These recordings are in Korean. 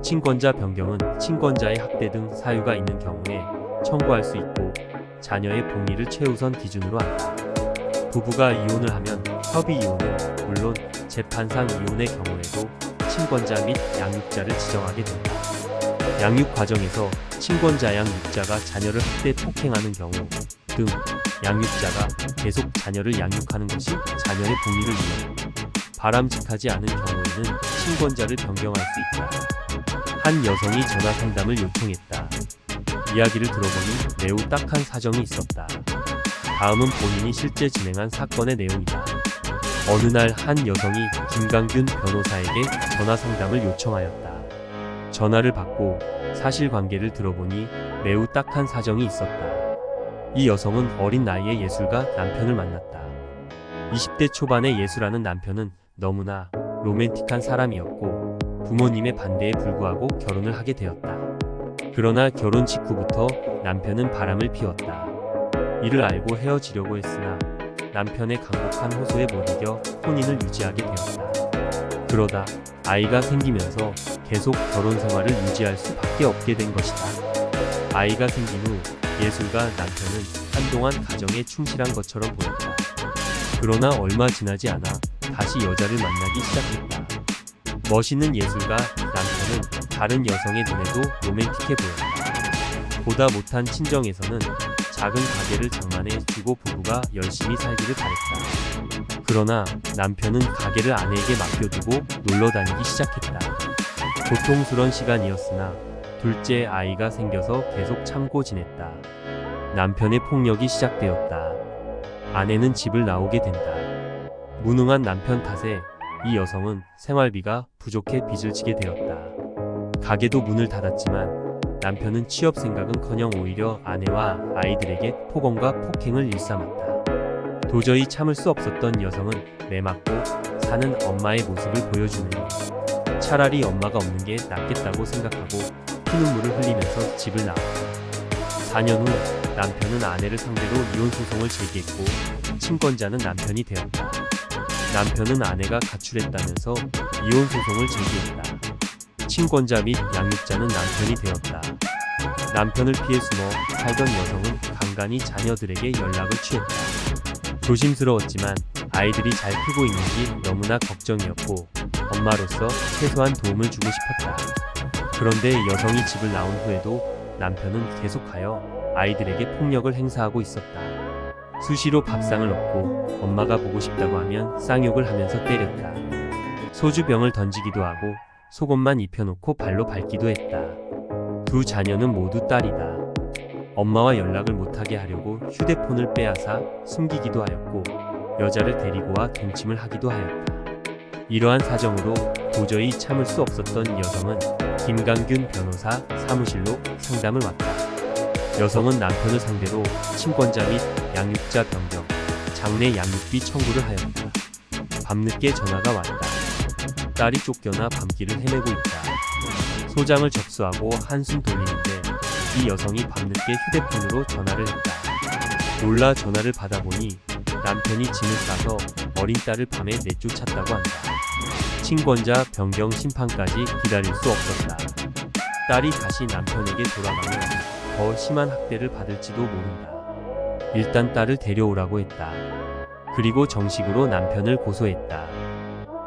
친권자 변경은 친권자의 학대 등 사유가 있는 경우에 청구할 수 있고 자녀의 복리를 최우선 기준으로 한다. 부부가 이혼을 하면 협의 이혼은 물론 재판상 이혼의 경우에도 친권자 및 양육자를 지정하게 된다. 양육 과정에서 친권자양 육자가 자녀를 학대 폭행하는 경우 등 양육자가 계속 자녀를 양육하는 것이 자녀의 복리를 위해 바람직하지 않은 경우에는 친권자를 변경할 수 있다. 한 여성이 전화 상담을 요청했다. 이야기를 들어보니 매우 딱한 사정이 있었다. 다음은 본인이 실제 진행한 사건의 내용이다. 어느 날 한 여성이 김강균 변호사에게 전화 상담을 요청하였다. 전화를 받고 사실관계를 들어보니 매우 딱한 사정이 있었다. 이 여성은 어린 나이에 예술가 남편을 만났다. 20대 초반의 예술하는 남편은 너무나 로맨틱한 사람이었고 부모님의 반대에 불구하고 결혼을 하게 되었다. 그러나 결혼 직후부터 남편은 바람을 피웠다. 이를 알고 헤어지려고 했으나 남편의 강력한 호소에 못 이겨 혼인을 유지하게 되었다. 그러다 아이가 생기면서 계속 결혼 생활을 유지할 수밖에 없게 된 것이다. 아이가 생긴 후 예술가 남편은 한동안 가정에 충실한 것처럼 보였다. 그러나 얼마 지나지 않아 다시 여자를 만나기 시작했다. 멋있는 예술가 남편은 다른 여성의 눈에도 로맨틱해 보였다. 보다 못한 친정에서는 작은 가게를 장만해 주고 부부가 열심히 살기를 바랬다. 그러나 남편은 가게를 아내에게 맡겨두고 놀러 다니기 시작했다. 고통스런 시간이었으나 둘째 아이가 생겨서 계속 참고 지냈다. 남편의 폭력이 시작되었다. 아내는 집을 나오게 된다. 무능한 남편 탓에 이 여성은 생활비가 부족해 빚을 지게 되었다. 가게도 문을 닫았지만 남편은 취업 생각은커녕 오히려 아내와 아이들에게 폭언과 폭행을 일삼았다. 도저히 참을 수 없었던 여성은 매 맞고 사는 엄마의 모습을 보여주느니 차라리 엄마가 없는 게 낫겠다고 생각하고 피눈물을 흘리면서 집을 나왔다. 4년 후 남편은 아내를 상대로 이혼 소송을 제기했고 친권자는 남편이 되었다. 남편은 아내가 가출했다면서 이혼 소송을 제기했다. 친권자 및 양육자는 남편이 되었다. 남편을 피해 숨어 살던 여성은 간간히 자녀들에게 연락을 취했다. 조심스러웠지만 아이들이 잘 크고 있는지 너무나 걱정이었고 엄마로서 최소한 도움을 주고 싶었다. 그런데 여성이 집을 나온 후에도 남편은 계속하여 아이들에게 폭력을 행사하고 있었다. 수시로 밥상을 얻고 엄마가 보고 싶다고 하면 쌍욕을 하면서 때렸다. 소주병을 던지기도 하고 속옷만 입혀놓고 발로 밟기도 했다. 두 자녀는 모두 딸이다. 엄마와 연락을 못하게 하려고 휴대폰을 빼앗아 숨기기도 하였고 여자를 데리고 와 동침을 하기도 하였다. 이러한 사정으로 도저히 참을 수 없었던 여성은 김강균 변호사 사무실로 상담을 왔다. 여성은 남편을 상대로 친권자 및 양육자 변경, 장래 양육비 청구를 하였다. 밤늦게 전화가 왔다. 딸이 쫓겨나 밤길을 헤매고 있다. 소장을 접수하고 한숨 돌리는데 이 여성이 밤늦게 휴대폰으로 전화를 했다. 놀라 전화를 받아보니 남편이 짐을 싸서 어린 딸을 밤에 내쫓았다고 한다. 친권자 변경 심판까지 기다릴 수 없었다. 딸이 다시 남편에게 돌아가면 더 심한 학대를 받을지도 모른다. 일단 딸을 데려오라고 했다. 그리고 정식으로 남편을 고소했다.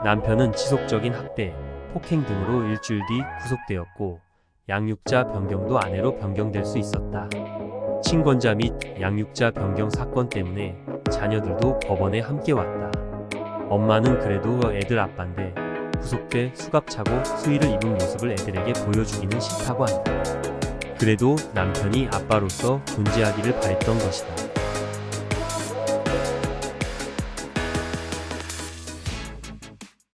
남편은 지속적인 학대, 폭행 등으로 일주일 뒤 구속되었고 양육자 변경도 아내로 변경될 수 있었다. 친권자 및 양육자 변경 사건 때문에 자녀들도 법원에 함께 왔다. 엄마는 그래도 애들 아빠인데 구속돼 수갑차고 수의를 입은 모습을 애들에게 보여주기는 싫다고 한다. 그래도 남편이 아빠로서 존재하기를 바랬던 것이다.